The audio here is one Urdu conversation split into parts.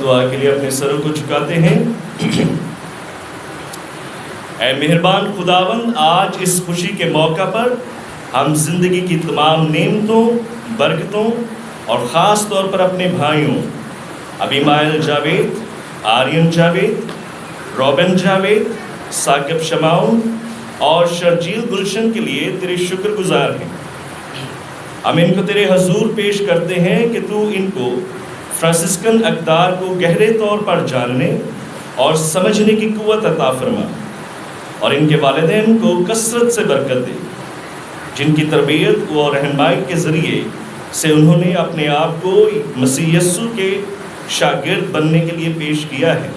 دعا کے لیے اپنے سروں کو جھکاتے ہیں۔ اے مہربان خداوند، آج اس خوشی کے موقع پر ہم زندگی کی تمام نعمتوں، برکتوں اور خاص طور پر اپنے بھائیوں ابیمائل جاوید، آرین جاوید، روبن جاوید، ثاقب شماؤن اور شرجیل گلشن کے لیے تیرے شکر گزار ہیں۔ ہم ان کو تیرے حضور پیش کرتے ہیں کہ تو ان کو فرانسسکن اقدار کو گہرے طور پر جاننے اور سمجھنے کی قوت عطا فرما، اور ان کے والدین کو کثرت سے برکت دے، جن کی تربیت و رہنمائی کے ذریعے سے انہوں نے اپنے آپ کو مسیح یسوع کے شاگرد بننے کے لیے پیش کیا ہے۔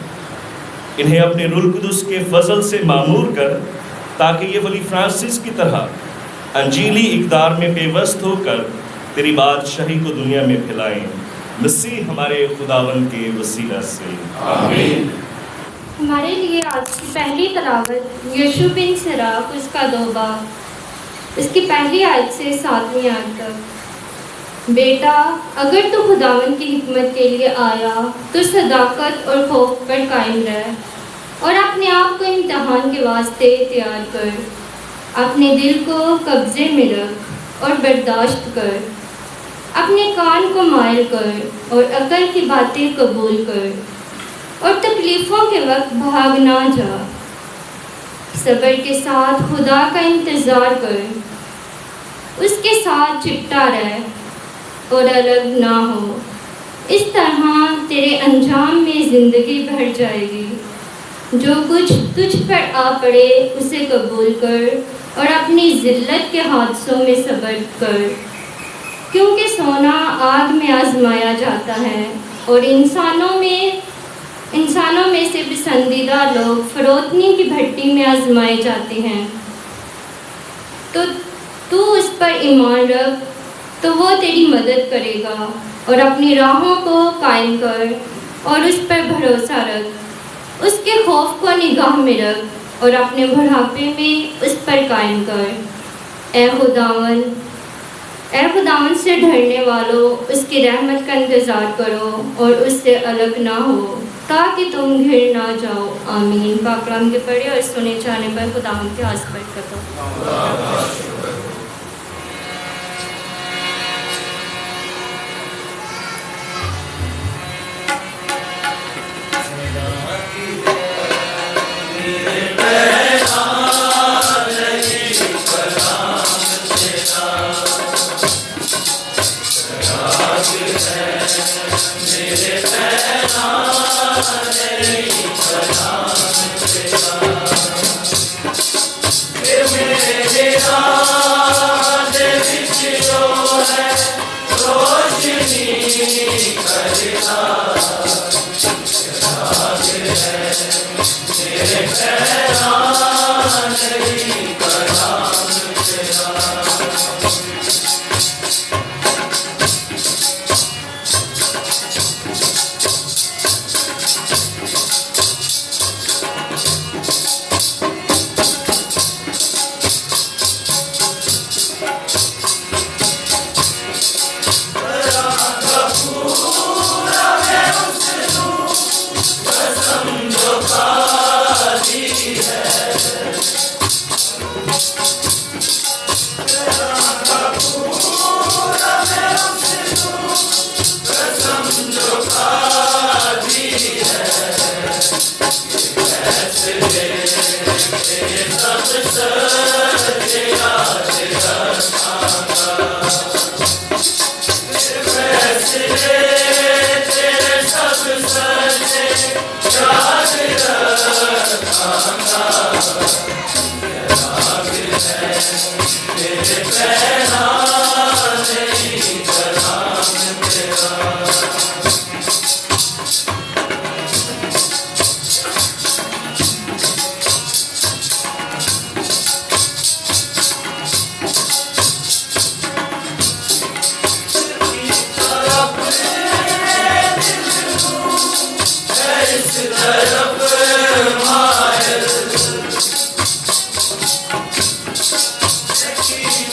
انہیں اپنے روح القدس کے فضل سے معمور کر، تاکہ یہ ولی فرانسس کی طرح انجیلی اقدار میں پیوست ہو کر تیری بادشاہی کو دنیا میں پھیلائیں، مسیح ہمارے خداوند کے وسیلہ سے آمین۔ ہمارے لیے آج کی پہلی تلاوت یشوع بن سراخ اس کا 2 باب، اس کی پہلی آیت سے 7ویں آیت تک۔ بیٹا، اگر تو خداوند کی حکمت کے لیے آیا تو صداقت اور خوف پر قائم رہ، اور اپنے آپ کو امتحان کے واسطے تیار کر۔ اپنے دل کو قبضے میں رکھ اور برداشت کر، اپنے کان کو مائل کر اور عقل کی باتیں قبول کر، اور تکلیفوں کے وقت بھاگ نہ جا۔ صبر کے ساتھ خدا کا انتظار کر، اس کے ساتھ چپٹا رہ اور الگ نہ ہو۔ اس طرح تیرے انجام میں زندگی بھر جائے گی۔ جو کچھ تجھ پر آ پڑے اسے قبول کر، اور اپنی ذلت کے حادثوں میں صبر کر، کیونکہ سونا آگ میں آزمایا جاتا ہے، اور انسانوں میں سے پسندیدہ لوگ فروتنی کی بھٹی میں آزمائے جاتے ہیں۔ تو اس پر ایمان رکھ تو وہ تیری مدد کرے گا، اور اپنی راہوں کو قائم کر اور اس پر بھروسہ رکھ۔ اس کے خوف کو نگاہ میں رکھ اور اپنے بڑھاپے میں اس پر قائم کر۔ اے خداوند سے ڈرنے والوں، اس کی رحمت کا انتظار کرو اور اس سے الگ نہ ہو، تاکہ تم گر نہ جاؤ۔ آمین۔ پاک کلام کے پڑھے اور سنے جانے پر خداوند کے ہاتھ برکت ہو۔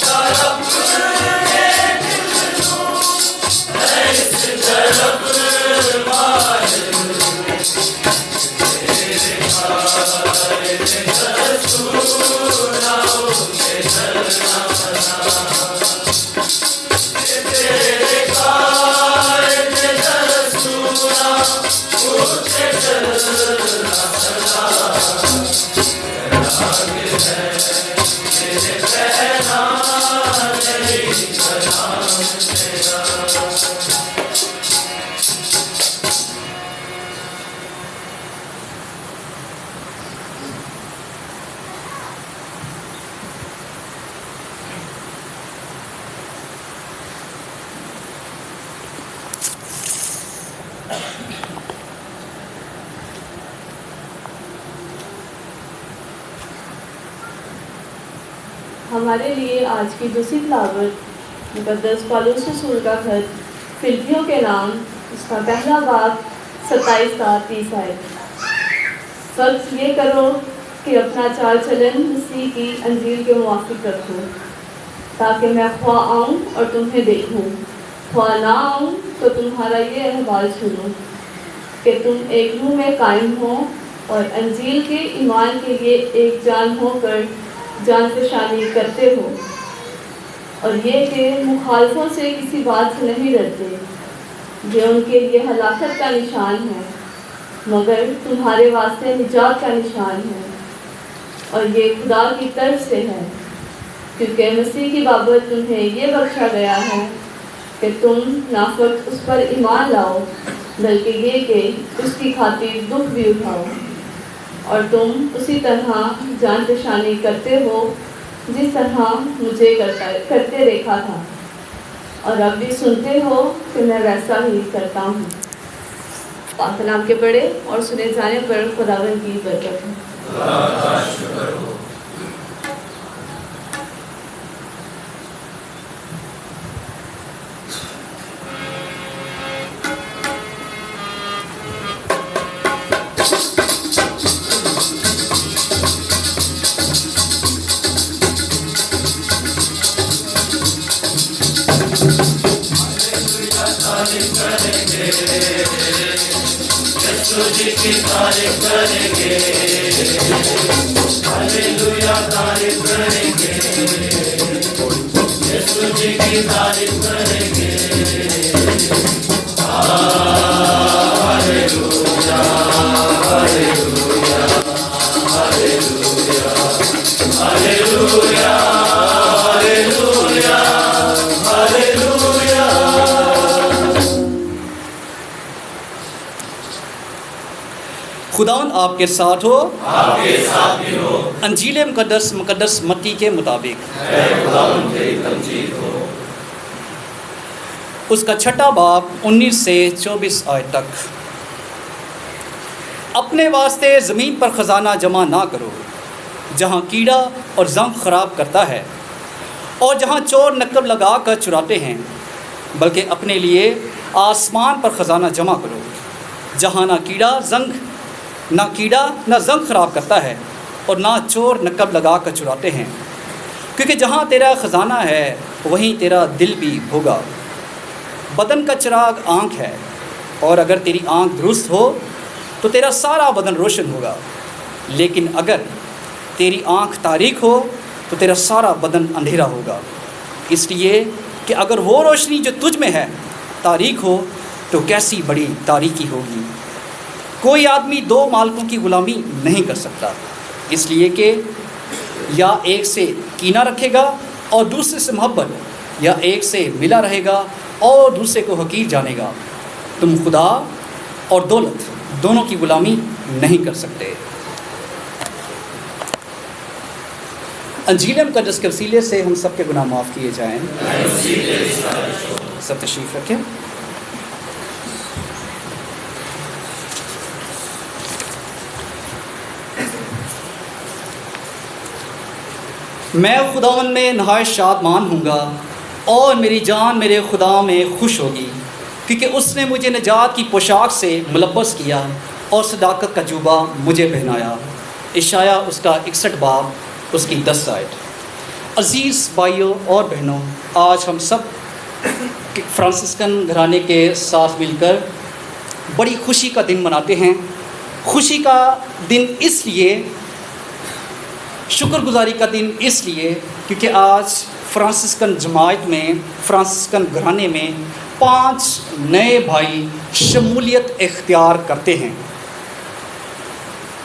طرف ہمارے لیے آج کی دوسری تلاوت مقدس پالوس رسول کا خط فلپیوں کے نام، اس کا پہلا باب 27 تا 30 آئے۔ فرض یہ کرو کہ اپنا چال چلن مسیح کی انجیل کے موافق رکھو، تاکہ میں خواہ آؤں اور تمہیں دیکھوں، خواہ نہ آؤں تو تمہارا یہ احوال سنوں کہ تم ایک منہ میں قائم ہو اور انجیل کے ایمان کے لیے ایک جان ہو کر جان فشانی کرتے ہو، اور یہ کہ مخالفوں سے کسی بات سے نہیں ڈرتے، یہ ان کے لیے ہلاکت کا نشان ہے، مگر تمہارے واسطے نجات کا نشان ہے، اور یہ خدا کی طرف سے ہے، کیونکہ مسیح کی بابت تمہیں یہ بخشا گیا ہے کہ تم نہ فقط اس پر ایمان لاؤ بلکہ یہ کہ اس کی خاطر دکھ بھی اٹھاؤ، اور تم اسی طرح جان فشانی کرتے ہو جس طرح مجھے کرتے دیکھا تھا، اور اب بھی سنتے ہو کہ میں ویسا ہی کرتا ہوں۔ پاک کلام کے پڑھے اور سنے جانے پر خداوند کی برکت ہے۔ خداوند آپ کے ساتھ ہو، آپ کے ساتھ بھی ہو۔ انجیل مقدس متی کے مطابق اے خداوند تیری تمجید ہو۔ اس کا چھٹا باب 19 سے 24 آیت تک۔ اپنے واسطے زمین پر خزانہ جمع نہ کرو، جہاں کیڑا اور زنگ خراب کرتا ہے اور جہاں چور نقب لگا کر چراتے ہیں، بلکہ اپنے لیے آسمان پر خزانہ جمع کرو، جہاں نہ کیڑا نہ زنگ خراب کرتا ہے اور نہ چور نقب لگا کر چراتے ہیں، کیونکہ جہاں تیرا خزانہ ہے وہیں تیرا دل بھی ہوگا۔ بدن کا چراغ آنکھ ہے، اور اگر تیری آنکھ درست ہو تو تیرا سارا بدن روشن ہوگا، لیکن اگر تیری آنکھ تاریک ہو تو تیرا سارا بدن اندھیرا ہوگا۔ اس لیے کہ اگر وہ روشنی جو تجھ میں ہے تاریک ہو تو کیسی بڑی تاریکی ہوگی۔ کوئی آدمی دو مالکوں کی غلامی نہیں کر سکتا، اس لیے کہ یا ایک سے کینہ رکھے گا اور دوسرے سے محبت، یا ایک سے ملا رہے گا اور دوسرے کو حقیر جانے گا۔ تم خدا اور دولت دونوں کی غلامی نہیں کر سکتے۔ انجیل مقدس کے وسیلے سے ہم سب کے گناہ معاف کیے جائیں۔ سب تشریف رکھیں۔ میں خداوند میں نہایت شادمان ہوں گا، اور میری جان میرے خدا میں خوش ہوگی، کیونکہ اس نے مجھے نجات کی پوشاک سے ملبس کیا اور صداقت کا جوبہ مجھے پہنایا۔ اشعیا اس کا 61 باب اس کی 10 آیت۔ عزیز بھائیوں اور بہنوں، آج ہم سب فرانسسکن گھرانے کے ساتھ مل کر بڑی خوشی کا دن مناتے ہیں۔ خوشی کا دن اس لیے، شکر گزاری کا دن اس لیے کیونکہ آج فرانسسکن جماعت میں، فرانسسکن گھرانے میں 5 نئے بھائی شمولیت اختیار کرتے ہیں۔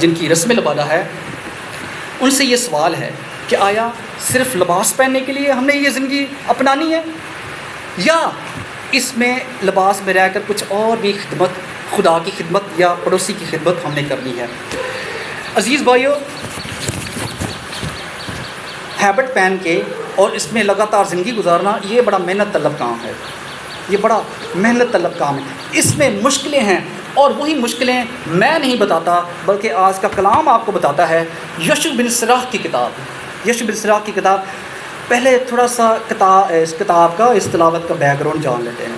جن کی رسم لبادہ ہے، ان سے یہ سوال ہے کہ آیا صرف لباس پہننے کے لیے ہم نے یہ زندگی اپنانی ہے، یا اس میں لباس میں رہ کر کچھ اور بھی خدمت، خدا کی خدمت یا پڑوسی کی خدمت ہم نے کرنی ہے۔ عزیز بھائیو، ہیبٹ پہن کے اور اس میں لگاتار زندگی گزارنا یہ بڑا محنت طلب کام ہے، یہ بڑا محنت طلب کام ہے، اس میں مشکلیں ہیں، اور وہی مشکلیں میں نہیں بتاتا بلکہ آج کا کلام آپ کو بتاتا ہے۔ یشوع بن سراح کی کتاب، یشوع بن سراح کی کتاب، پہلے تھوڑا سا اس کتاب کا، اس تلاوت کا بیک گراؤنڈ جان لیتے ہیں۔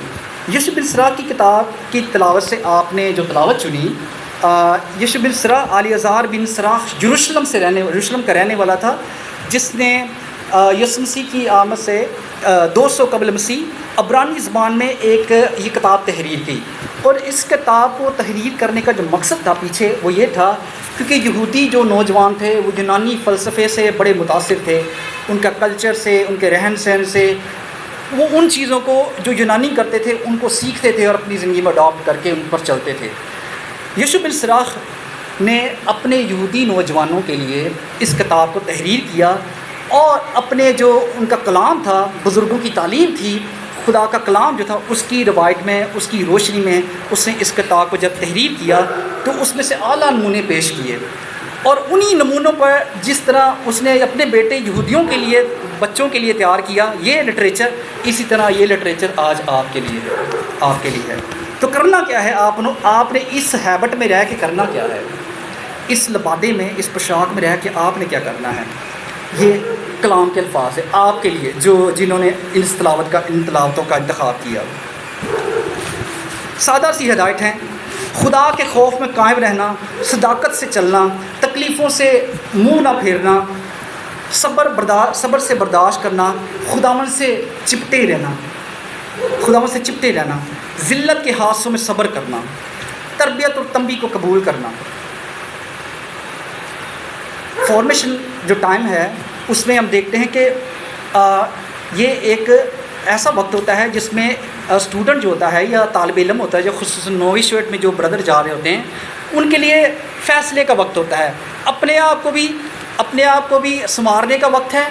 یشوع بن سراح کی کتاب کی تلاوت سے آپ نے جو تلاوت چنی، یشوع بن سراح الیعزر بن سراح یروشلم کا رہنے والا تھا، جس نے یسوع مسیح کی آمد سے 200 قبل مسیح عبرانی زبان میں ایک یہ کتاب تحریر کی، اور اس کتاب کو تحریر کرنے کا جو مقصد تھا پیچھے وہ یہ تھا کیونکہ یہودی جو نوجوان تھے وہ یونانی فلسفے سے بڑے متاثر تھے، ان کا کلچر سے، ان کے رہن سہن سے، وہ ان چیزوں کو جو یونانی کرتے تھے ان کو سیکھتے تھے اور اپنی زندگی میں اڈاپٹ کر کے ان پر چلتے تھے۔ یشوع بن سراح نے اپنے یہودی نوجوانوں کے لیے اس کتاب کو تحریر کیا، اور اپنے جو ان کا کلام تھا، بزرگوں کی تعلیم تھی، خدا کا کلام جو تھا، اس کی روایت میں، اس کی روشنی میں اس نے اس کتاب کو جب تحریر کیا تو اس میں سے اعلیٰ نمونے پیش کیے، اور انہی نمونوں پر جس طرح اس نے اپنے بیٹے یہودیوں کے لیے، بچوں کے لیے تیار کیا یہ لٹریچر، اسی طرح یہ لٹریچر آج آپ کے لیے ہے۔ تو کرنا کیا ہے آپ نے اس ہیبٹ میں رہ کے کرنا کیا ہے، اس لبادے میں، اس پوشاک میں رہ کے آپ نے کیا کرنا ہے؟ یہ کلام کے الفاظ ہے آپ کے لیے جنہوں نے ان تلاوتوں کا انتخاب کیا۔ سادہ سی ہدایت ہیں: خدا کے خوف میں قائم رہنا، صداقت سے چلنا، تکلیفوں سے منہ نہ پھیرنا، صبر سے برداشت کرنا، خداوند سے چپٹے رہنا، ذلت کے حادثوں میں صبر کرنا، تربیت اور تنبیہ کو قبول کرنا۔ فارمیشن جو ٹائم ہے اس میں ہم دیکھتے ہیں کہ یہ ایک ایسا وقت ہوتا ہے جس میں اسٹوڈنٹ جو ہوتا ہے یا طالب علم ہوتا ہے، جو خصوصاً نویں شوٹ میں جو بردر جا رہے ہوتے ہیں، ان کے لیے فیصلے کا وقت ہوتا ہے، اپنے آپ کو بھی سنوارنے کا وقت ہے،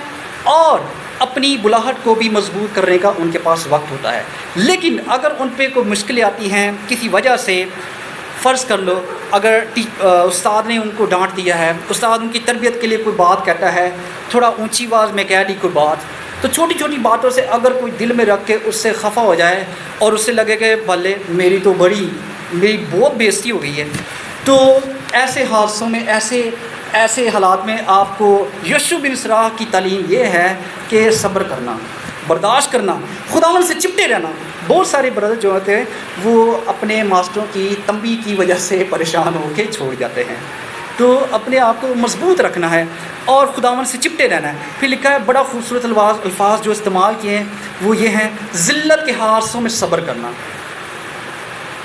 اور اپنی بلاہٹ کو بھی مضبوط کرنے کا ان کے پاس وقت ہوتا ہے۔ لیکن اگر ان پہ کوئی مشکلیں آتی ہیں کسی وجہ سے، فرض کر لو اگر استاد نے ان کو ڈانٹ دیا ہے، استاد ان کی تربیت کے لیے کوئی بات کہتا ہے، تھوڑا اونچی آواز میں کہہ دی کوئی بات، تو چھوٹی چھوٹی باتوں سے اگر کوئی دل میں رکھ کے اس سے خفا ہو جائے اور اس سے لگے کہ بھلے میری بہت بے عزتی ہو گئی ہے، تو ایسے حادثوں میں، ایسے حالات میں آپ کو یشوع بن سراح کی تعلیم یہ ہے کہ صبر کرنا، برداشت کرنا، خداوند سے چپٹے رہنا۔ بہت سارے برادر جو ہوتے ہیں وہ اپنے ماسٹروں کی تنبیہ کی وجہ سے پریشان ہو کے چھوڑ جاتے ہیں، تو اپنے آپ کو مضبوط رکھنا ہے اور خداوند سے چپٹے رہنا ہے۔ پھر لکھا ہے بڑا خوبصورت الفاظ جو استعمال کیے ہیں وہ یہ ہیں: ذلت کے حادثوں میں صبر کرنا۔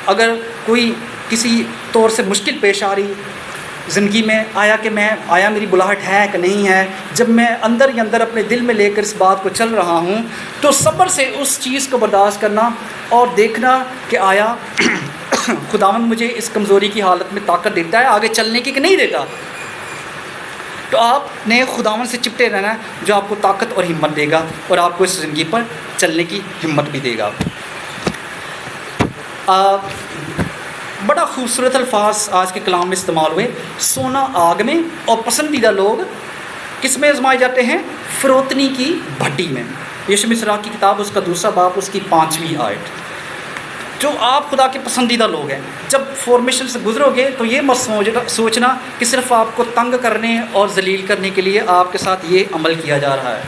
اگر کوئی کسی طور سے مشکل پیش آ رہی زندگی میں، آیا میری بلاہٹ ہے کہ نہیں ہے، جب میں اندر ہی اندر اپنے دل میں لے کر اس بات کو چل رہا ہوں، تو صبر سے اس چیز کو برداشت کرنا اور دیکھنا کہ آیا خداوند مجھے اس کمزوری کی حالت میں طاقت دیتا ہے آگے چلنے کی کہ نہیں دیتا۔ تو آپ نے خداوند سے چپٹے رہنا ہے جو آپ کو طاقت اور ہمت دے گا اور آپ کو اس زندگی پر چلنے کی ہمت بھی دے گا۔ بڑا خوبصورت الفاظ آج کے کلام میں استعمال ہوئے: سونا آگ میں اور پسندیدہ لوگ کس میں آزمائے جاتے ہیں؟ فروتنی کی بھٹی میں۔ یشوع بن سراح کی کتاب اس کا 2 باب اس کی 5ویں آیت۔ جو آپ خدا کے پسندیدہ لوگ ہیں، جب فارمیشن سے گزرو گے تو یہ مت سوچنا کہ صرف آپ کو تنگ کرنے اور ذلیل کرنے کے لیے آپ کے ساتھ یہ عمل کیا جا رہا ہے۔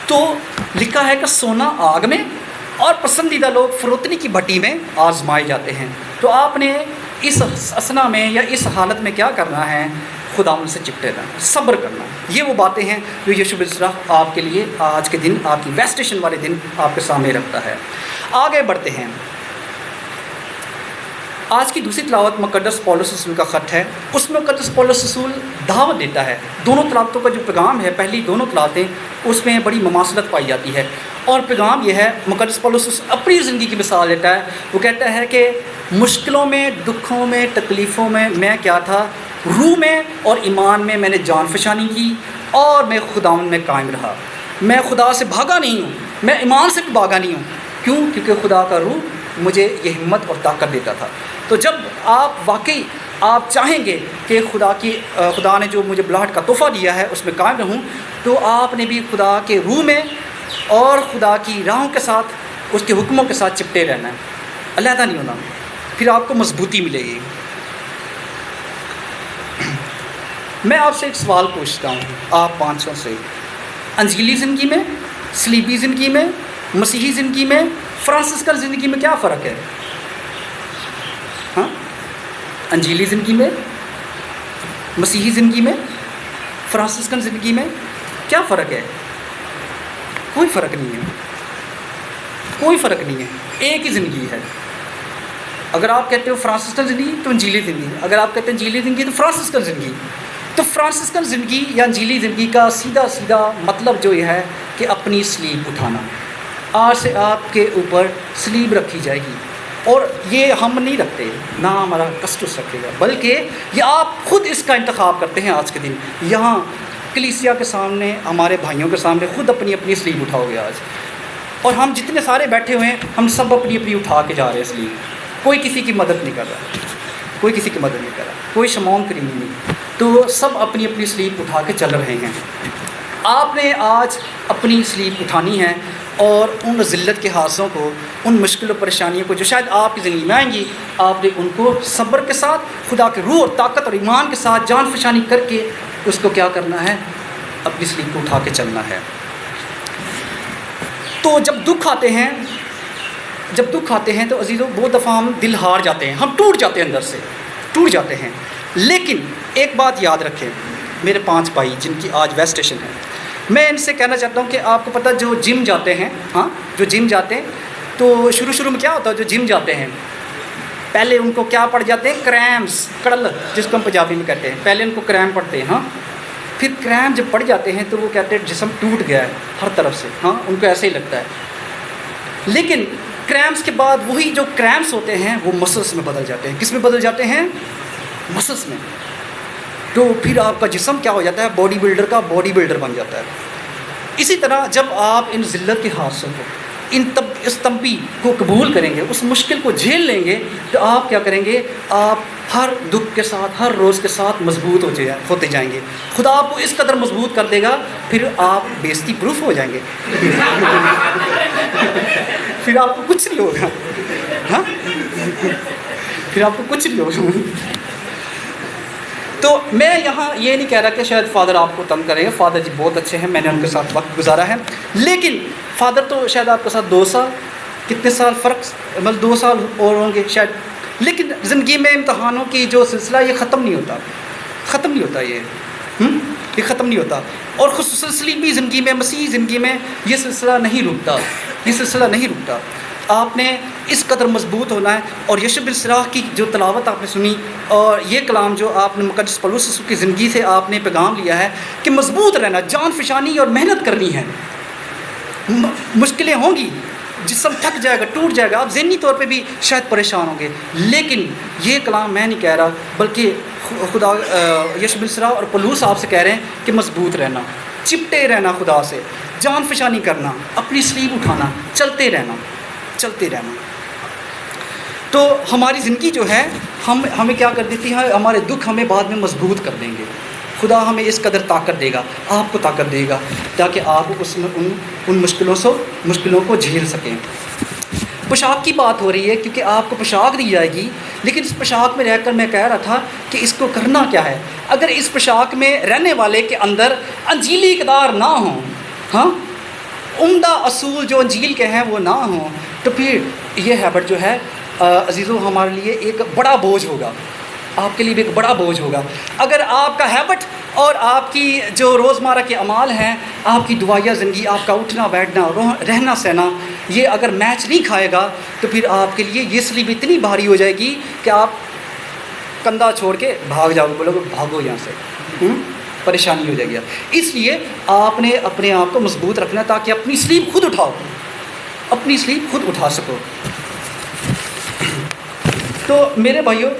تو لکھا ہے کہ سونا آگ میں اور پسندیدہ لوگ فروتنی کی بھٹی میں آزمائے جاتے ہیں۔ تو آپ نے اس اسنا میں یا اس حالت میں کیا کرنا ہے؟ خداوند سے چپٹے رہنا، صبر کرنا۔ یہ وہ باتیں ہیں جو یشوع بن سراح آپ کے لیے آج کے دن، آپ کی ویسٹیشن والے دن آپ کے سامنے رکھتا ہے۔ آگے بڑھتے ہیں۔ آج کی دوسری تلاوت مقدس پولس رسول کا خط ہے۔ اس میں مقدس پولس رسول دعوت دیتا ہے۔ دونوں تلاوتوں کا جو پیغام ہے، پہلی دونوں تلاوتیں، اس میں بڑی مماثلت پائی جاتی ہے، اور پیغام یہ ہے، مقدس پولس رسول اپنی زندگی کی مثال دیتا ہے۔ وہ کہتا ہے کہ مشکلوں میں، دکھوں میں، تکلیفوں میں کیا تھا؟ روح میں اور ایمان میں نے جان فشانی کی اور میں خداوند میں قائم رہا. میں خدا سے بھاگا نہیں ہوں, میں ایمان سے بھی بھاگا نہیں ہوں. کیوں؟ کیونکہ خدا کا روح مجھے یہ ہمت اور طاقت دیتا تھا. تو جب آپ واقعی آپ چاہیں گے کہ خدا نے جو مجھے بلاہٹ کا تحفہ دیا ہے اس میں قائم رہوں, تو آپ نے بھی خدا کے روح میں اور خدا کی راہوں کے ساتھ, اس کے حکموں کے ساتھ چپٹے رہنا ہے, علیحدہ نہیں ہونا. پھر آپ کو مضبوطی ملے گی. میں آپ سے ایک سوال پوچھتا ہوں, آپ پانچوں سے, انجیلی زندگی میں, صلیبی زندگی میں, مسیحی زندگی میں, فرانسسکن زندگی میں کیا فرق ہے؟ ہاں, انجیلی زندگی میں, مسیحی زندگی میں, فرانسسکن زندگی میں کیا فرق ہے؟ کوئی فرق نہیں ہے, کوئی فرق نہیں ہے, ایک ہی زندگی ہے. اگر آپ کہتے ہو فرانسسکن زندگی تو انجیلی زندگی, اگر آپ کہتے ہیں انجیلی زندگی تو فرانسسکن زندگی. تو فرانسسکن زندگی یا انجیلی زندگی کا سیدھا مطلب جو یہ ہے کہ اپنی صلیب اٹھانا. آج سے آپ کے اوپر صلیب رکھی جائے گی, اور یہ ہم نہیں رکھتے, نہ ہمارا کسٹس رکھے گا, بلکہ یہ آپ خود اس کا انتخاب کرتے ہیں. آج کے دن یہاں کلیسیا کے سامنے, ہمارے بھائیوں کے سامنے خود اپنی اپنی صلیب اٹھاؤ گے آج. اور ہم جتنے سارے بیٹھے ہوئے ہیں, ہم سب اپنی اپنی اٹھا کے جا رہے ہیں صلیب. کوئی کسی کی مدد نہیں کر رہا, کوئی کسی کی مدد نہیں کر رہا, کوئی شمعون کریمی نہیں. تو سب اپنی اپنی صلیب اٹھا کے چل رہے ہیں. آپ نے آج اپنی صلیب اٹھانی ہے, اور ان ذلت کے حادثوں کو, ان مشکل و پریشانیوں کو جو شاید آپ کی زندگی میں آئیں گی, آپ نے ان کو صبر کے ساتھ, خدا کے روح اور طاقت اور ایمان کے ساتھ جان فشانی کر کے اس کو کیا کرنا ہے, اپنی صلیب کو اٹھا کے چلنا ہے. تو جب دکھ آتے ہیں تو عزیزو, بہت دفعہ ہم دل ہار جاتے ہیں, ہم ٹوٹ جاتے ہیں, اندر سے ٹوٹ جاتے ہیں. لیکن ایک بات یاد رکھیں, میرے 5 بھائی جن کی آج ویسٹیشن ہے, میں ان سے کہنا چاہتا ہوں کہ آپ کو پتہ, جو جم جاتے ہیں, ہاں جو جم جاتے ہیں, تو شروع میں کیا ہوتا ہے, جو جم جاتے ہیں پہلے ان کو کیا پڑ جاتے ہیں, کریمس, کڑل جس کو ہم پنجابی میں کہتے ہیں. پہلے ان کو کریم پڑتے ہیں, ہاں. پھر کریم جب پڑ جاتے ہیں تو وہ کہتے ہیں جسم ٹوٹ گیا ہے ہر طرف سے, ہاں, ان کو ایسے ہی لگتا ہے. لیکن کریمس کے بعد وہی جو کریمس ہوتے ہیں وہ مسلس میں بدل جاتے ہیں. کس میں بدل جاتے ہیں؟ مسلس میں. تو پھر آپ کا جسم کیا ہو جاتا ہے, باڈی بلڈر کا باڈی بلڈر بن جاتا ہے. اسی طرح جب آپ ان ذلت کے حادثوں کو, اس تنبیہ کو قبول کریں گے, اس مشکل کو جھیل لیں گے, تو آپ کیا کریں گے, آپ ہر دکھ کے ساتھ, ہر روز کے ساتھ مضبوط ہوتے جائیں گے. خدا آپ کو اس قدر مضبوط کر دے گا, پھر آپ بیزتی پروف ہو جائیں گے. پھر آپ کو کچھ نہیں ہوگا, ہاں, پھر آپ کو کچھ نہیں ہوگا. تو میں یہاں یہ نہیں کہہ رہا کہ شاید فادر آپ کو تنگ کریں گے, فادر جی بہت اچھے ہیں, میں نے ان کے ساتھ وقت گزارا ہے. لیکن فادر تو شاید آپ کے ساتھ 2 سال, کتنے سال فرق, مطلب 2 سال اور ہوں گے شاید. لیکن زندگی میں امتحانوں کی جو سلسلہ, یہ ختم نہیں ہوتا, یہ ختم نہیں ہوتا. اور خصوصاً صلیبی زندگی میں, مسیحی زندگی میں یہ سلسلہ نہیں رکتا. آپ نے اس قدر مضبوط ہونا ہے. اور یشوع بن سراح کی جو تلاوت آپ نے سنی, اور یہ کلام جو آپ نے مقدس پولس رسول کی زندگی سے آپ نے پیغام لیا ہے کہ مضبوط رہنا, جان فشانی اور محنت کرنی ہے. مشکلیں ہوں گی, جسم تھک جائے گا, ٹوٹ جائے گا, آپ ذہنی طور پہ بھی شاید پریشان ہوں گے. لیکن یہ کلام میں نہیں کہہ رہا, بلکہ خدا یشوع بن سراح اور پولس آپ سے کہہ رہے ہیں کہ مضبوط رہنا, چپٹے رہنا, خدا سے جان فشانی کرنا, اپنی صلیب اٹھانا, چلتے رہنا. تو ہماری زندگی جو ہے ہمیں کیا کر دیتی ہے, ہمارے دکھ ہمیں بعد میں مضبوط کر دیں گے. خدا ہمیں اس قدر طاقت دے گا, آپ کو طاقت دے گا, تاکہ آپ اس میں ان مشکلوں کو جھیل سکیں. پوشاک کی بات ہو رہی ہے, کیونکہ آپ کو پوشاک دی جائے گی. لیکن اس پوشاک میں رہ کر میں کہہ رہا تھا کہ اس کو کرنا کیا ہے. اگر اس پوشاک میں رہنے والے کے اندر انجیلی اقدار نہ ہوں, ہاں, عمدہ اصول جو انجیل کے ہیں وہ نہ ہوں, تو پھر یہ ہیبٹ جو ہے عزیزو ہمارے لیے ایک بڑا بوجھ ہوگا, آپ کے لیے بھی ایک بڑا بوجھ ہوگا. اگر آپ کا ہیبٹ اور آپ کی جو روزمرہ کے اعمال ہیں, آپ کی دعائیہ زندگی, آپ کا اٹھنا بیٹھنا, رہنا سہنا, یہ اگر میچ نہیں کھائے گا, تو پھر آپ کے لیے یہ صلیب اتنی بھاری ہو جائے گی کہ آپ کندھا چھوڑ کے بھاگ جاؤ, بولو گے بھاگو یہاں سے, پریشانی ہو جائے گی. اس لیے آپ نے اپنے آپ کو مضبوط رکھنا, تاکہ اپنی صلیب خود اٹھاؤ, اپنی صلیب خود اٹھا سکو. تو میرے بھائیوں,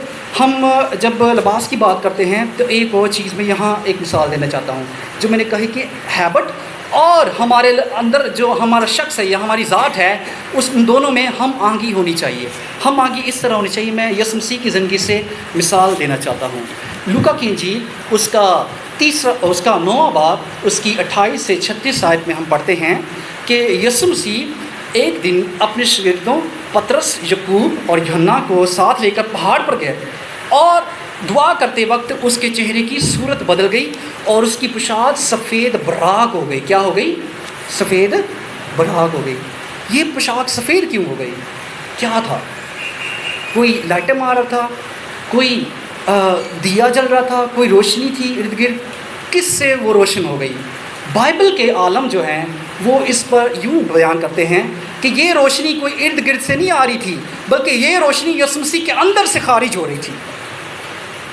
ہم جب لباس کی بات کرتے ہیں تو ایک اور چیز میں یہاں ایک مثال دینا چاہتا ہوں، جو میں نے کہی کہ ہیبٹ اور ہمارے اندر جو ہمارا شخص ہے یا ہماری ذات ہے، ان دونوں میں ہم آہنگی ہونی چاہیے. ہم آہنگی اس طرح ہونی چاہیے. میں یسوع مسیح کی زندگی سے مثال دینا چاہتا ہوں. لوکا کی انجیل اس کا 9واں باب اس کی 28 سے 36 آیت میں ہم پڑھتے ہیں کہ یسوع مسیح ایک دن اپنے شاگردوں پطرس، یعقوب اور یوحنا کو ساتھ لے کر پہاڑ پر گئے، اور دعا کرتے وقت اس کے چہرے کی صورت بدل گئی اور اس کی پوشاک سفید براق ہو گئی. کیا ہو گئی؟ سفید براق ہو گئی. یہ پوشاک سفید کیوں ہو گئی؟ کیا تھا؟ کوئی لائٹیں مار رہا تھا؟ کوئی دیا جل رہا تھا؟ کوئی روشنی تھی ارد گرد؟ کس سے وہ روشن ہو گئی؟ بائبل کے عالم جو ہیں وہ اس پر یوں بیان کرتے ہیں کہ یہ روشنی کوئی ارد گرد سے نہیں آ رہی تھی، بلکہ یہ روشنی یسوع مسیح کے اندر سے خارج ہو رہی تھی.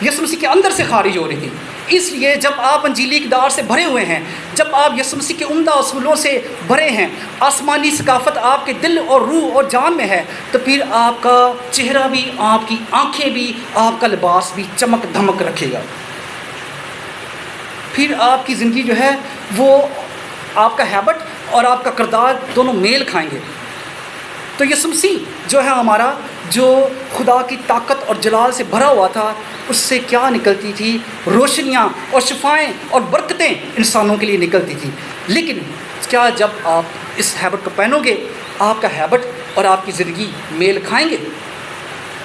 یسوع مسیح کے اندر سے خارج ہو رہی تھی. اس لیے جب آپ انجیلی اقدار سے بھرے ہوئے ہیں، جب آپ یسوع مسیح کے عمدہ اصولوں سے بھرے ہیں، آسمانی ثقافت آپ کے دل اور روح اور جان میں ہے، تو پھر آپ کا چہرہ بھی، آپ کی آنکھیں بھی، آپ کا لباس بھی چمک دھمک رکھے گا. پھر آپ کی زندگی جو ہے وہ آپ کا ہیبٹ اور آپ کا کردار دونوں میل کھائیں گے. تو یسوع مسیح جو ہے ہمارا، جو خدا کی طاقت اور جلال سے بھرا ہوا تھا، اس سے کیا نکلتی تھی؟ روشنیاں اور شفائیں اور برکتیں انسانوں کے لیے نکلتی تھی. لیکن کیا جب آپ اس ہیبٹ کو پہنو گے، آپ کا ہیبٹ اور آپ کی زندگی میل کھائیں گے؟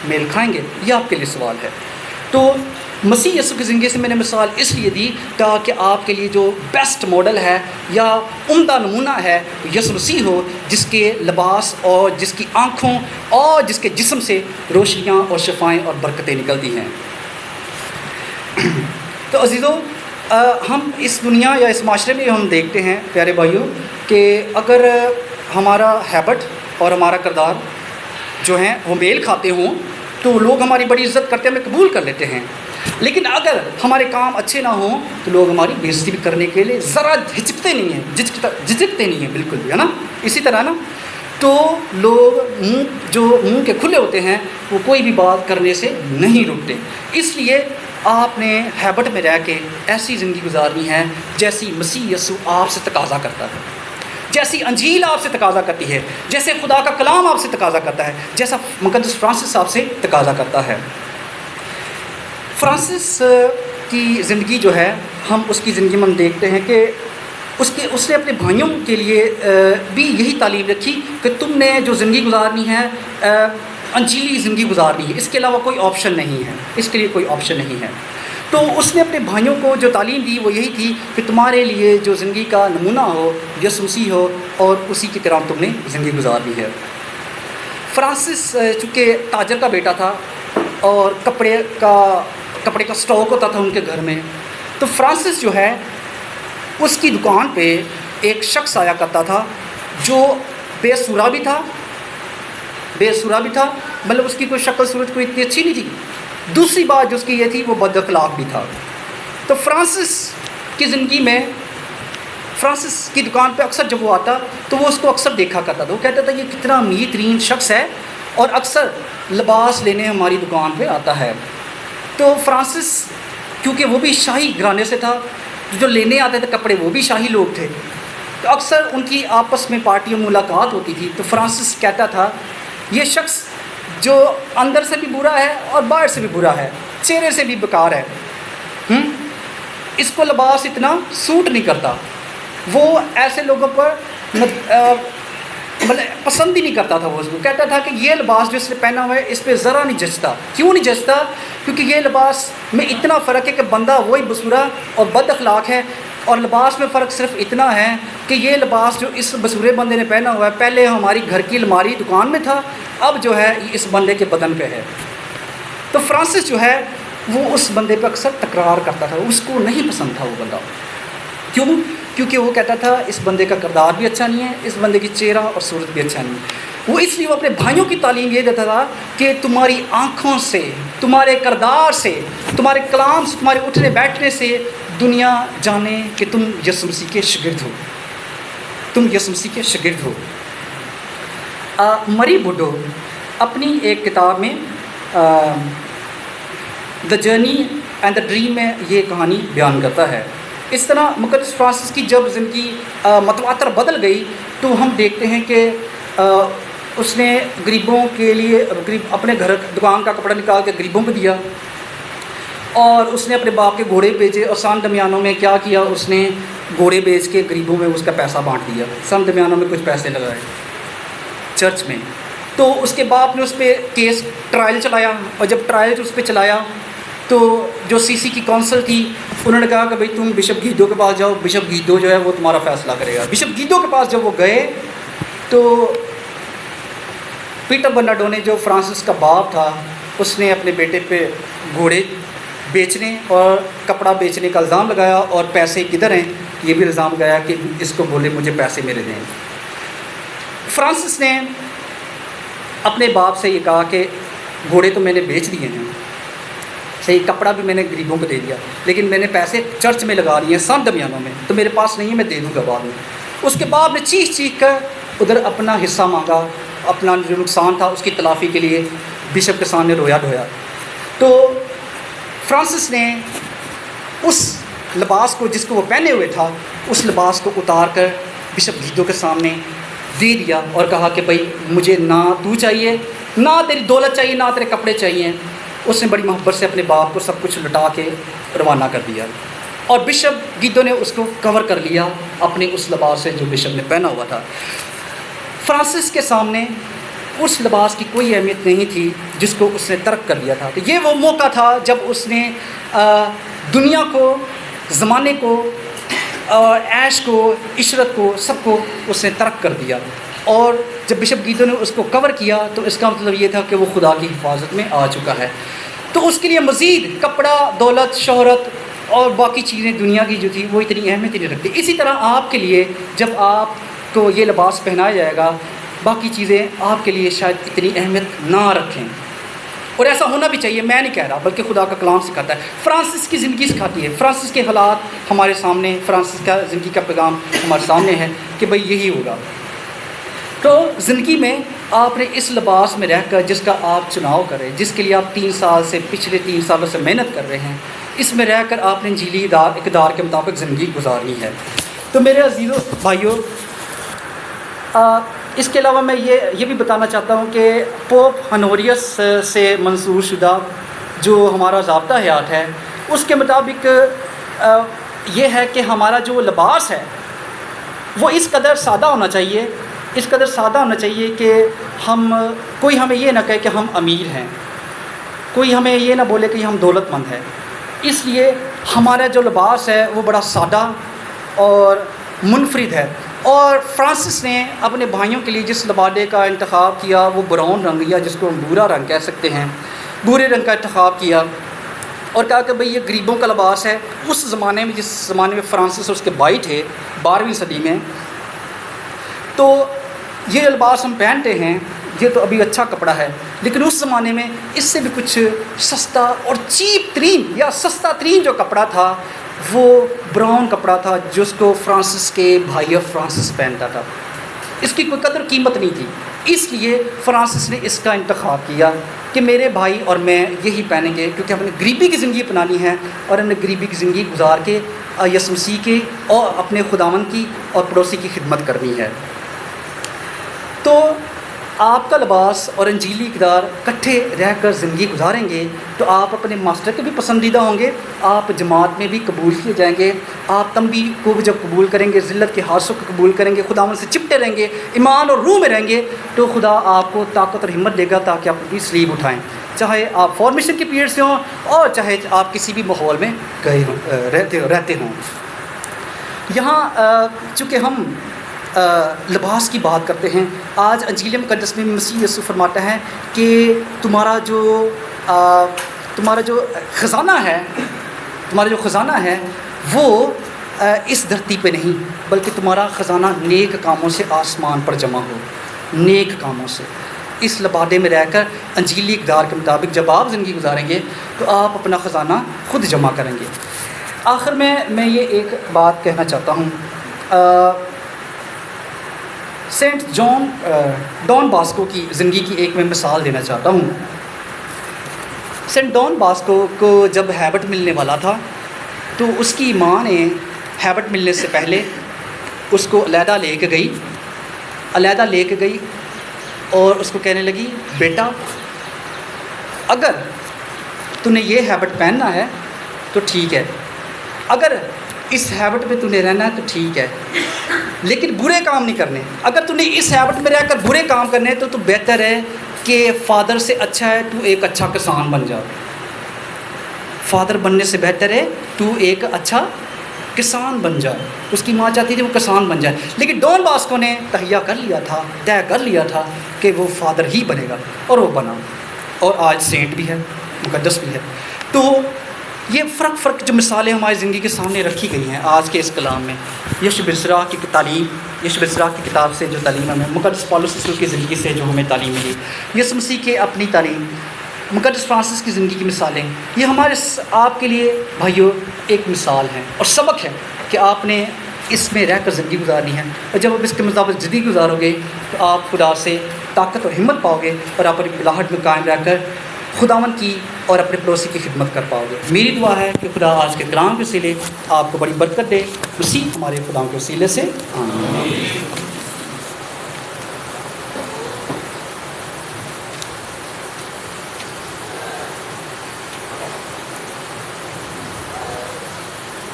میل کھائیں گے؟ یہ آپ کے لیے سوال ہے. تو مسیح یسوع کی زندگی سے میں نے مثال اس لیے دی تاکہ آپ کے لیے جو بیسٹ ماڈل ہے یا عمدہ نمونہ ہے یسوع مسیح ہو، جس کے لباس اور جس کی آنکھوں اور جس کے جسم سے روشنیاں اور شفائیں اور برکتیں نکلتی ہیں. تو عزیزو، ہم اس دنیا یا اس معاشرے میں ہم دیکھتے ہیں پیارے بھائیوں کہ اگر ہمارا ہیبٹ اور ہمارا کردار جو ہیں وہ میل کھاتے ہوں تو لوگ ہماری بڑی عزت کرتے ہیں، ہمیں قبول کر لیتے ہیں. لیکن اگر ہمارے کام اچھے نہ ہوں تو لوگ ہماری بے عزتی بھی کرنے کے لیے ذرا جھجکتے نہیں ہیں، جھجکتے نہیں ہیں بالکل بھی، ہے نا؟ اسی طرح نا، تو لوگ منہ کے کھلے ہوتے ہیں، وہ کوئی بھی بات کرنے سے نہیں رکتے. اس لیے آپ نے ہیبٹ میں رہ کے ایسی زندگی گزارنی ہے جیسی مسیح یسوع آپ سے تقاضا کرتا ہے، جیسی انجیل آپ سے تقاضا کرتی ہے، جیسے خدا کا کلام آپ سے تقاضا کرتا ہے، جیسا مقدس فرانسس آپ سے تقاضا کرتا ہے. فرانسس کی زندگی جو ہے، ہم اس کی زندگی میں ہم دیکھتے ہیں کہ اس نے اپنے بھائیوں کے لیے بھی یہی تعلیم رکھی کہ تم نے جو زندگی گزارنی ہے انجیلی زندگی گزارنی ہے، اس کے علاوہ کوئی آپشن نہیں ہے، اس کے لیے کوئی آپشن نہیں ہے. تو اس نے اپنے بھائیوں کو جو تعلیم دی وہ یہی تھی کہ تمہارے لیے جو زندگی کا نمونہ ہو یسوع مسیح ہو، اور اسی کی طرح تم نے زندگی گزارنی ہے. فرانسس چونکہ تاجر کا بیٹا تھا اور کپڑے کا سٹاک ہوتا تھا ان کے گھر میں، تو فرانسس جو ہے اس کی دکان پہ ایک شخص آیا کرتا تھا جو بے سورا بھی تھا، مطلب اس کی کوئی شکل صورت کوئی اتنی اچھی نہیں تھی. دوسری بات جو اس کی یہ تھی وہ بد اخلاق بھی تھا. تو فرانسس کی زندگی میں، فرانسس کی دکان پہ اکثر جب وہ آتا تو وہ اس کو اکثر دیکھا کرتا تھا. وہ کہتا تھا یہ کتنا امیر ترین شخص ہے اور اکثر لباس لینے ہماری دکان پہ آتا ہے. تو فرانسس کیونکہ وہ بھی شاہی گھرانے سے تھا، جو لینے آتے تھے کپڑے وہ بھی شاہی لوگ تھے، تو اکثر ان کی آپس میں پارٹیوں میں ملاقات ہوتی تھی. تو فرانسس کہتا تھا یہ شخص جو اندر سے بھی برا ہے اور باہر سے بھی برا ہے، چہرے سے بھی بیکار ہے، اس کو لباس اتنا سوٹ نہیں کرتا. وہ ایسے لوگوں پر مطلب پسند ہی نہیں کرتا تھا. وہ اس کو کہتا تھا کہ یہ لباس جو اس نے پہنا ہوا ہے اس پہ ذرا نہیں جچتا. کیوں نہیں جچتا؟ کیونکہ یہ لباس میں اتنا فرق ہے کہ بندہ وہی بسورا اور بد اخلاق ہے، اور لباس میں فرق صرف اتنا ہے کہ یہ لباس جو اس بسورے بندے نے پہنا ہوا ہے پہلے ہماری گھر کی الماری دکان میں تھا، اب جو ہے یہ اس بندے کے بدن پہ ہے. تو فرانسس جو ہے وہ اس بندے پہ اکثر تکرار کرتا تھا، اس کو نہیں پسند تھا وہ بندہ. کیوں؟ کیونکہ وہ کہتا تھا اس بندے کا کردار بھی اچھا نہیں ہے، اس بندے کی چہرہ اور صورت بھی اچھا نہیں ہے. وہ اس لیے وہ اپنے بھائیوں کی تعلیم یہ دیتا تھا کہ تمہاری آنکھوں سے، تمہارے کردار سے، تمہارے کلام سے، تمہارے اٹھنے بیٹھنے سے دنیا جانے کہ تم یسوع مسیح کے شاگرد ہو، تم یسوع مسیح کے شاگرد ہو. مری بوڈو اپنی ایک کتاب میں the journey and the dream میں یہ کہانی بیان کرتا ہے۔ اس طرح مقدس فرانسس کی جب زندگی متواتر بدل گئی تو ہم دیکھتے ہیں کہ اس نے غریبوں کے لیے اپنے گھر دکان کا کپڑا نکال کے غریبوں کو دیا، اور اس نے اپنے باپ کے گھوڑے بیچے، اور سان دمیانوں میں کیا کیا، اس نے گھوڑے بیچ کے غریبوں میں اس کا پیسہ بانٹ دیا، سان دمیانوں میں کچھ پیسے لگائے چرچ میں۔ تو اس کے باپ نے اس پہ کیس ٹرائل چلایا، اور جب ٹرائل اس پہ چلایا تو جو سی سی کی کونسل تھی انہوں نے کہا کہ بھئی تم بشپ گیدو کے پاس جاؤ، بشپ گیدو جو ہے وہ تمہارا فیصلہ کرے گا۔ بشپ گیدو کے پاس جب وہ گئے تو پیٹر برناڈو نے جو فرانسس کا باپ تھا اس نے اپنے بیٹے پہ گھوڑے بیچنے اور کپڑا بیچنے کا الزام لگایا، اور پیسے کدھر ہیں یہ بھی الزام لگایا کہ اس کو بولے مجھے پیسے میرے دیں۔ فرانسس نے اپنے باپ سے یہ کہا کہ گھوڑے تو میں نے بیچ دیے ہیں، صحیح، کپڑا بھی میں نے غریبوں کو دے دیا، لیکن میں نے پیسے چرچ میں لگا لیے ہیں سان دمیانوں میں، تو میرے پاس نہیں ہے، میں دے دوں گا بعد میں۔ اس کے باپ نے چیخ چیخ کر ادھر اپنا حصہ مانگا، اپنا جو نقصان تھا اس کی تلافی کے لیے بشپ کے سامنے رویا ڈھویا۔ تو فرانسس نے اس لباس کو جس کو وہ پہنے ہوئے تھا اس لباس کو اتار کر بشپ گیدو کے سامنے دے دیا، اور کہا کہ بھائی مجھے نہ تو چاہیے، نہ تیری دولت چاہیے، نہ تیرے کپڑے چاہیے۔ اس نے بڑی محبت سے اپنے باپ کو سب کچھ لٹا کے روانہ کر دیا، اور بشپ گیدو نے اس کو کور کر لیا اپنے اس لباس سے جو بشپ نے پہنا ہوا تھا۔ فرانسس کے سامنے اس لباس کی کوئی اہمیت نہیں تھی جس کو اس نے ترک کر دیا تھا۔ تو یہ وہ موقع تھا جب اس نے دنیا کو، زمانے کو، اور عیش کو، عشرت کو، سب کو اس نے ترک کر دیا، اور جب بشپ گیدو نے اس کو کور کیا تو اس کا مطلب یہ تھا کہ وہ خدا کی حفاظت میں آ چکا ہے۔ تو اس کے لیے مزید کپڑا، دولت، شہرت اور باقی چیزیں دنیا کی جو تھی وہ اتنی اہمیت نہیں رکھتی۔ اسی طرح آپ کے لیے جب آپ کو یہ لباس پہنایا جائے گا باقی چیزیں آپ کے لیے شاید اتنی اہمیت نہ رکھیں، اور ایسا ہونا بھی چاہیے، میں نہیں کہہ رہا بلکہ خدا کا کلام سکھاتا ہے۔ فرانسس کی زندگی سکھاتی ہے، فرانسس کے حالات ہمارے سامنے، فرانسس کا زندگی کا پیغام ہمارے سامنے ہے کہ بھئی یہی ہوگا۔ تو زندگی میں آپ نے اس لباس میں رہ کر جس کا آپ چناؤ کریں، جس کے لیے آپ 3 سال سے، پچھلے 3 سالوں سے محنت کر رہے ہیں، اس میں رہ کر آپ نے انجیلی اقدار کے مطابق زندگی گزارنی ہے۔ تو میرے عزیزو بھائیو، اس کے علاوہ میں یہ بھی بتانا چاہتا ہوں کہ پوپ ہنوریس سے منظور شدہ جو ہمارا ضابطہ حیات ہے اس کے مطابق یہ ہے کہ ہمارا جو لباس ہے وہ اس قدر سادہ ہونا چاہیے، اس قدر سادہ ہونا چاہیے کہ کوئی ہمیں یہ نہ کہے کہ ہم امیر ہیں، کوئی ہمیں یہ نہ بولے کہ ہم دولت مند ہیں۔ اس لیے ہمارا جو لباس ہے وہ بڑا سادہ اور منفرد ہے۔ اور فرانسس نے اپنے بھائیوں کے لیے جس لبادے کا انتخاب کیا وہ براؤن رنگ، یا جس کو ہم بھورا رنگ کہہ سکتے ہیں، بھورے رنگ کا انتخاب کیا، اور کہا کہ بھئی یہ غریبوں کا لباس ہے۔ اس زمانے میں، جس زمانے میں فرانسس اور اس کے بھائی تھے 12ویں صدی میں، تو یہ لباس ہم پہنتے ہیں، یہ تو ابھی اچھا کپڑا ہے، لیکن اس زمانے میں اس سے بھی کچھ سستا اور چیپ ترین یا سستا ترین جو کپڑا تھا وہ براؤن کپڑا تھا جس کو فرانسس کے بھائی فرانسس پہنتا تھا۔ اس کی کوئی قدر قیمت نہیں تھی، اس لیے فرانسس نے اس کا انتخاب کیا کہ میرے بھائی اور میں یہی پہنیں گے، کیونکہ ہم نے غریبی کی زندگی اپنانی ہے، اور ہم نے غریبی کی زندگی گزار کے یسوع مسیح کے اور اپنے خداوند کی اور پڑوسی کی خدمت کرنی ہے۔ تو آپ کا لباس اور انجیلی اقدار کٹھے رہ کر زندگی گزاریں گے تو آپ اپنے ماسٹر کے بھی پسندیدہ ہوں گے، آپ جماعت میں بھی قبول کیے جائیں گے، آپ تنبیہ کو جب قبول کریں گے، ذلت کے حادثوں کو قبول کریں گے، خداوند سے چپٹے رہیں گے، ایمان اور روح میں رہیں گے، تو خدا آپ کو طاقت اور ہمت دے گا تاکہ آپ اپنی سلیب اٹھائیں، چاہے آپ فارمیشن کے پیریڈ سے ہوں اور چاہے آپ کسی بھی ماحول میں گئے ہوں رہتے ہوں۔ یہاں چونکہ ہم لباس کی بات کرتے ہیں، آج انجیل مقدس میں مسیح یسوع فرماتا ہے کہ تمہارا جو خزانہ ہے وہ اس دھرتی پہ نہیں، بلکہ تمہارا خزانہ نیک کاموں سے آسمان پر جمع ہو، نیک کاموں سے۔ اس لبادے میں رہ کر انجیلی اقدار کے مطابق جب آپ زندگی گزاریں گے تو آپ اپنا خزانہ خود جمع کریں گے۔ آخر میں یہ ایک بات کہنا چاہتا ہوں، سینٹ ڈان باسکو کی زندگی کی ایک میں مثال دینا چاہتا ہوں۔ سینٹ ڈان باسکو کو جب ہیبٹ ملنے والا تھا تو اس کی ماں نے ہیبٹ ملنے سے پہلے اس کو علیحدہ لے کے گئی اور اس کو کہنے لگی بیٹا اگر تو نے یہ ہیبٹ پہننا ہے تو ٹھیک ہے، اگر اس ہیبٹ میں تو نے رہنا ہے تو ٹھیک ہے، لیکن برے کام نہیں کرنے۔ اگر تو نے اس ہیبٹ میں رہ کر برے کام کرنے تو بہتر ہے کہ فادر سے اچھا ہے تو ایک اچھا کسان بن جا۔ فادر بننے سے بہتر ہے تو ایک اچھا کسان بن جائے۔ اس کی ماں چاہتی تھی وہ کسان بن جائے، لیکن ڈان باسکو نے طے کر لیا تھا کہ وہ فادر ہی بنے گا، اور وہ بنا، اور آج سینٹ بھی ہے، مقدس بھی ہے۔ تو یہ فرق جو مثالیں ہماری زندگی کے سامنے رکھی گئی ہیں آج کے اس کلام میں، یشوع بن سراغ کی تعلیم، یشوع بن سراغ کی کتاب سے جو تعلیم ہمیں، مقدس پالوس رسول کی زندگی سے جو ہمیں تعلیم ملی، یسوع مسیح کے اپنی تعلیم، مقدس فرانسس کی زندگی کی مثالیں، یہ ہمارے آپ کے لیے بھائیوں ایک مثال ہیں اور سبق ہے کہ آپ نے اس میں رہ کر زندگی گزارنی ہے، اور جب آپ اس کے مطابق زندگی گزارو گے تو آپ خدا سے طاقت اور ہمت پاؤ گے، اور آپ اپنی بلاہٹ میں قائم رہ کر خداوند کی اور اپنے پڑوسی کی خدمت کر پاؤ گے۔ میری دعا ہے کہ خدا آج کے کلام کے وسیلے آپ کو بڑی برکت دے، اسی ہمارے خدا کے وسیلے سے آمین۔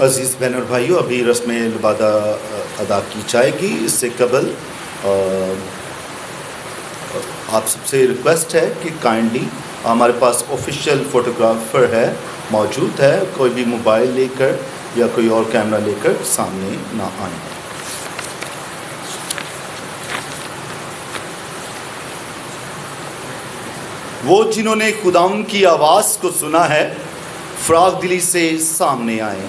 عزیز بہن اور بھائیوں، ابھی رسم لبادہ ادا کی جائے گی۔ اس سے قبل آپ سب سے ریکویسٹ ہے کہ کائنڈلی ہمارے پاس آفیشیل فوٹوگرافر ہے، موجود ہے، کوئی بھی موبائل لے کر یا کوئی اور کیمرہ لے کر سامنے نہ آئیں۔ وہ جنہوں نے خداوند کی آواز کو سنا ہے فراخ دلی سے سامنے آئیں۔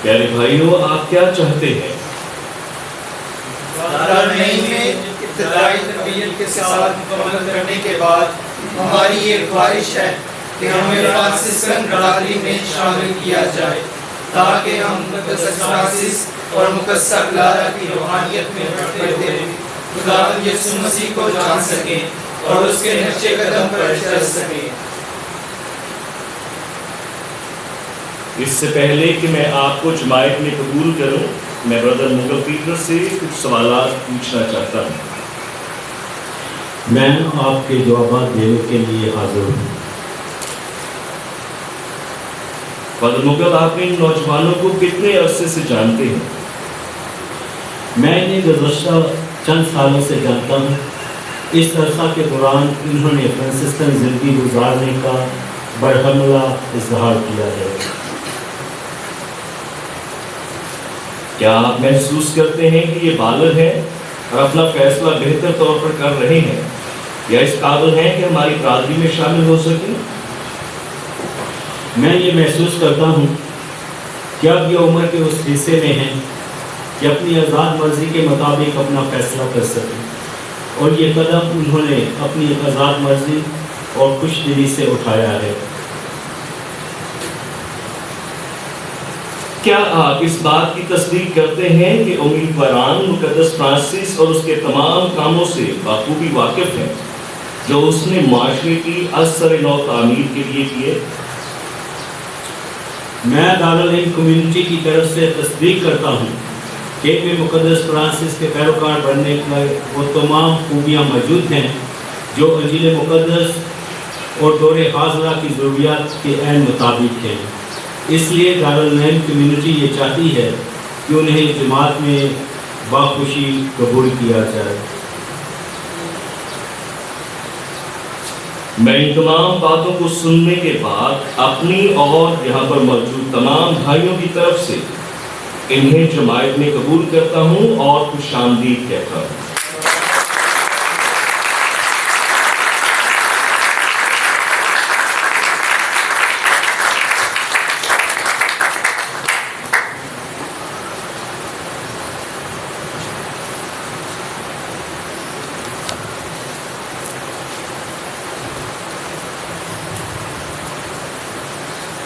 پیارے بھائیوں، آپ کیا چاہتے ہیں؟ ابتدائی تربیت کے ساتھ مکمل کرنے کے بعد ہماری یہ خواہش ہے کہ ہمیں فرانسسکن برادری میں شامل کیا جائے، تاکہ ہم مقدس فرانسس اور مقدسہ کلارا کی روحانیت میں بڑھتے ہوئے خداوند یسوع مسیح کو جان سکیں اور اس کے نقشے قدم پر چل سکیں۔ اس سے پہلے کہ میں آپ کو جماعت میں قبول کروں، میں برادر مغل پیٹر سے کچھ سوالات پوچھنا چاہتا ہوں۔ میں آپ کے جوابات دینے کے لیے حاضر ہوں۔ برادر مغل، آپ ان نوجوانوں کو کتنے عرصے سے جانتے ہیں؟ میں انہیں گزشتہ چند سالوں سے جانتا ہوں۔ اس عرصہ کے دوران انہوں نے فرانسسکن زندگی گزارنے کا برہملہ اظہار کیا ہے۔ کیا آپ محسوس کرتے ہیں کہ یہ بالغ ہیں اور اپنا فیصلہ بہتر طور پر کر رہے ہیں، یا اس قابل ہیں کہ ہماری برادری میں شامل ہو سکیں؟ میں یہ محسوس کرتا ہوں کہ اب یہ عمر کے اس حصے میں ہیں کہ اپنی آزاد مرضی کے مطابق اپنا فیصلہ کر سکیں، اور یہ قدم انہوں نے اپنی آزاد مرضی اور خوش دلی سے اٹھایا ہے۔ کیا آپ اس بات کی تصدیق کرتے ہیں کہ امیدواران مقدس فرانسس اور اس کے تمام کاموں سے بخوبی واقف ہیں جو اس نے معاشرے کی اثر نو تعمیر کے لیے کیے؟ میں دارالعلم کمیونٹی کی طرف سے تصدیق کرتا ہوں کہ میں مقدس فرانسس کے پیروکار بننے کا وہ تمام خوبیاں موجود ہیں جو انجیل مقدس اور دور حاضرہ کی ضروریات کے عین مطابق ہیں۔ اس لیے دارالعلم کمیونٹی یہ چاہتی ہے کہ انہیں جماعت میں باخوشی قبول کیا جائے۔ میں ان تمام باتوں کو سننے کے بعد اپنی اور یہاں پر موجود تمام بھائیوں کی طرف سے انہیں جماعت میں قبول کرتا ہوں اور خوش آمدید کہتا ہوں۔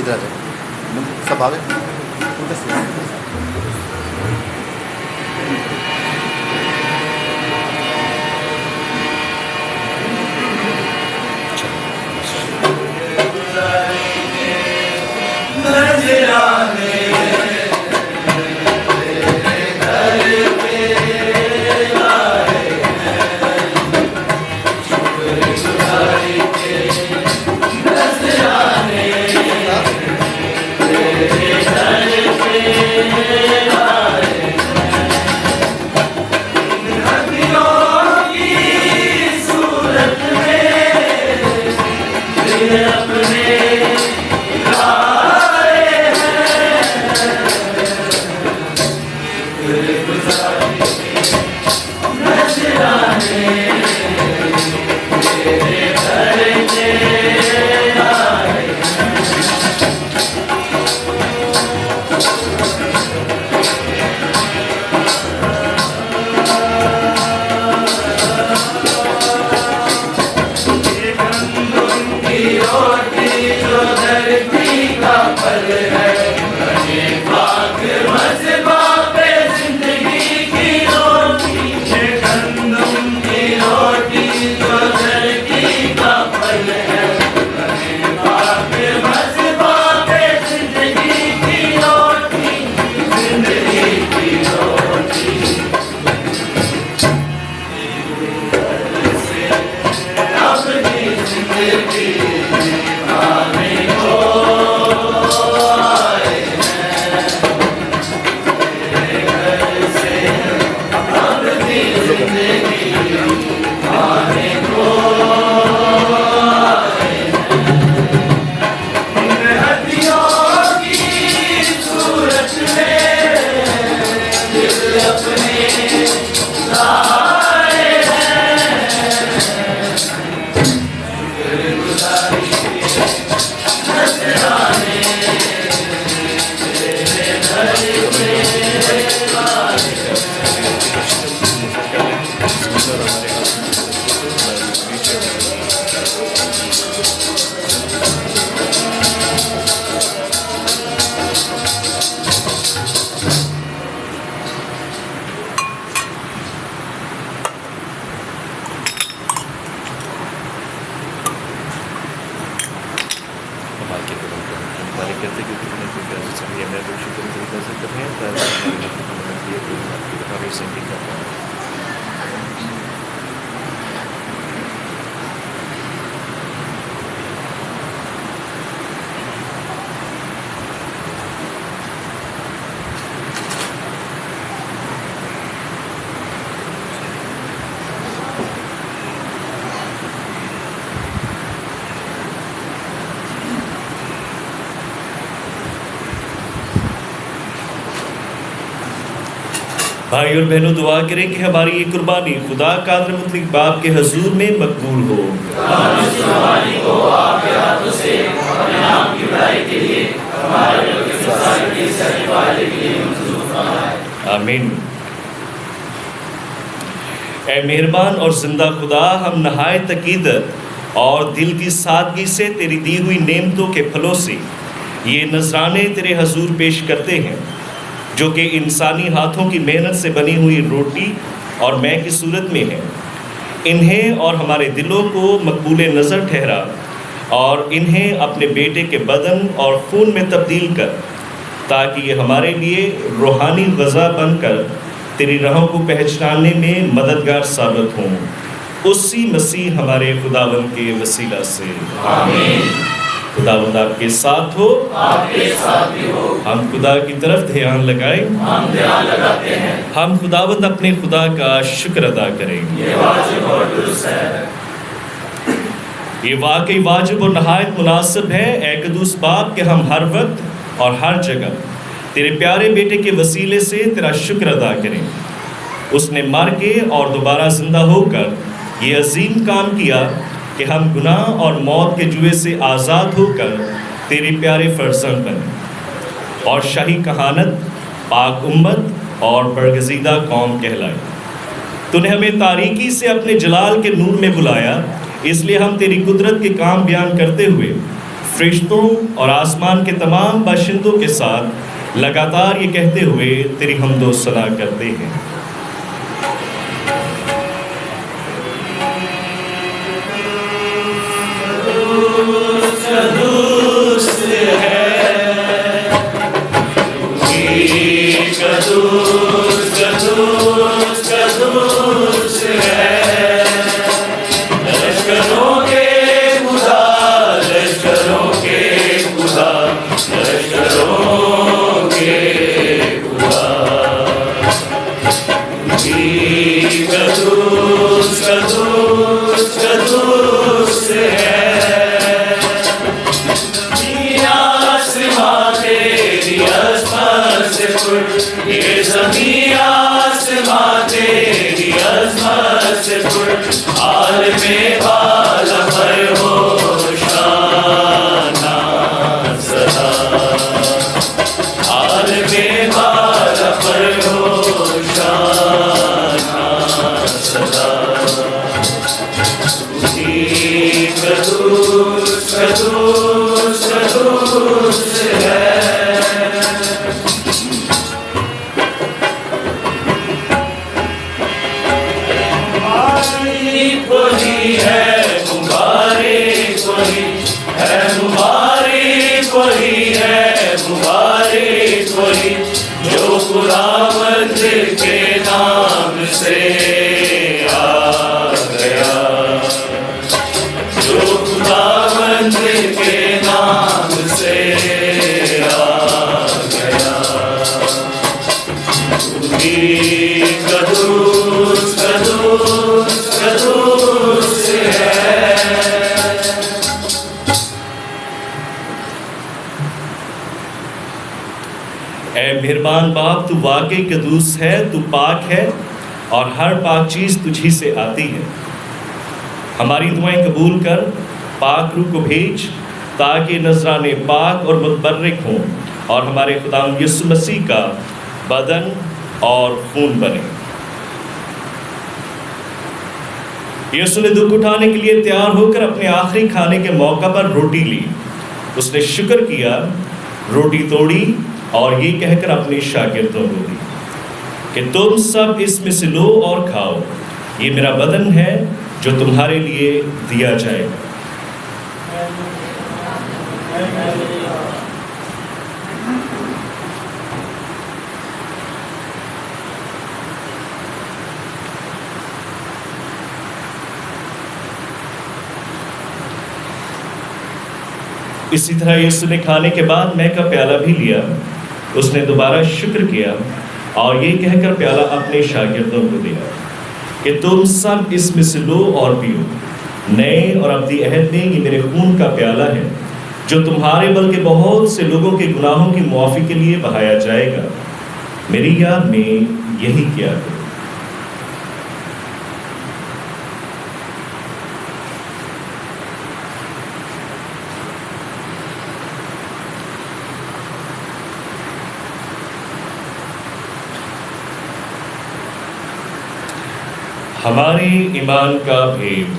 ادھر آ جائیں سب آ گئے. بھائی اور بہنوں دعا کریں کہ ہماری یہ قربانی خدا قادر مطلق باپ کے حضور میں مقبول ہو. آمین. اے مہربان اور زندہ خدا، ہم نہایت عقیدت اور دل کی سادگی سے تیری دی ہوئی نعمتوں کے پھلوں سے یہ نذرانے تیرے حضور پیش کرتے ہیں، جو کہ انسانی ہاتھوں کی محنت سے بنی ہوئی روٹی اور مے کی صورت میں ہے. انہیں اور ہمارے دلوں کو مقبول نظر ٹھہرا اور انہیں اپنے بیٹے کے بدن اور خون میں تبدیل کر، تاکہ یہ ہمارے لیے روحانی غذا بن کر تیری راہوں کو پہچاننے میں مددگار ثابت ہوں. اسی مسیح ہمارے خداوند کے وسیلہ سے آمین. خداوند آپ کے ساتھ ہو، آپ کے ساتھ بھی ہو. ہم خدا کی طرف دھیان لگائیں. ہم دھیان لگاتے ہیں. ہم خداوند اپنے خدا کا شکر ادا کریں. یہ واجب اور درست ہے. یہ واقعی واجب اور نہایت مناسب ہے اے قدوس باپ کہ ہم ہر وقت اور ہر جگہ تیرے پیارے بیٹے کے وسیلے سے تیرا شکر ادا کریں. اس نے مر کے اور دوبارہ زندہ ہو کر یہ عظیم کام کیا کہ ہم گناہ اور موت کے جوئے سے آزاد ہو کر تیرے پیارے فرزند بنے اور شاہی کہانت، پاک امت اور برگزیدہ قوم کہلائے. تو نے ہمیں تاریکی سے اپنے جلال کے نور میں بلایا، اس لیے ہم تیری قدرت کے کام بیان کرتے ہوئے فرشتوں اور آسمان کے تمام باشندوں کے ساتھ لگاتار یہ کہتے ہوئے تیری حمد و ثنا کرتے ہیں۔ اے مہربان باپ، تو واقعی قدوس ہے، تو پاک ہے اور ہر پاک چیز تجھی سے آتی ہے۔ ہماری دعائیں قبول کر، پاک روح کو بھیج تاکہ نذرانے پاک اور متبرک ہوں اور ہمارے خداوند یسوع مسیح کا بدن اور خون بنے۔ یسوع نے دکھ اٹھانے کے لیے تیار ہو کر اپنے آخری کھانے کے موقع پر روٹی لی، اس نے شکر کیا، روٹی توڑی اور یہ کہہ کر اپنے شاگردوں کو دی کہ تم سب اس میں سے لو اور کھاؤ، یہ میرا بدن ہے جو تمہارے لیے دیا جائے گا۔ اسی طرح یسوع نے کھانے کے بعد مے کا پیالہ بھی لیا، اس نے دوبارہ شکر کیا اور یہ کہہ کر پیالہ اپنے شاگردوں کو دیا کہ تم سب اس میں سے لو اور پیو، نئے اور ابدی عہد میں یہ میرے خون کا پیالہ ہے جو تمہارے بلکہ بہت سے لوگوں کے گناہوں کی معافی کے لیے بہایا جائے گا، میری یاد میں یہی کیا کرو۔ ہمارے ایمان کا بھید۔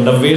90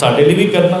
ਸਾਡੇ ਲਈ ਵੀ ਕਰਨਾ,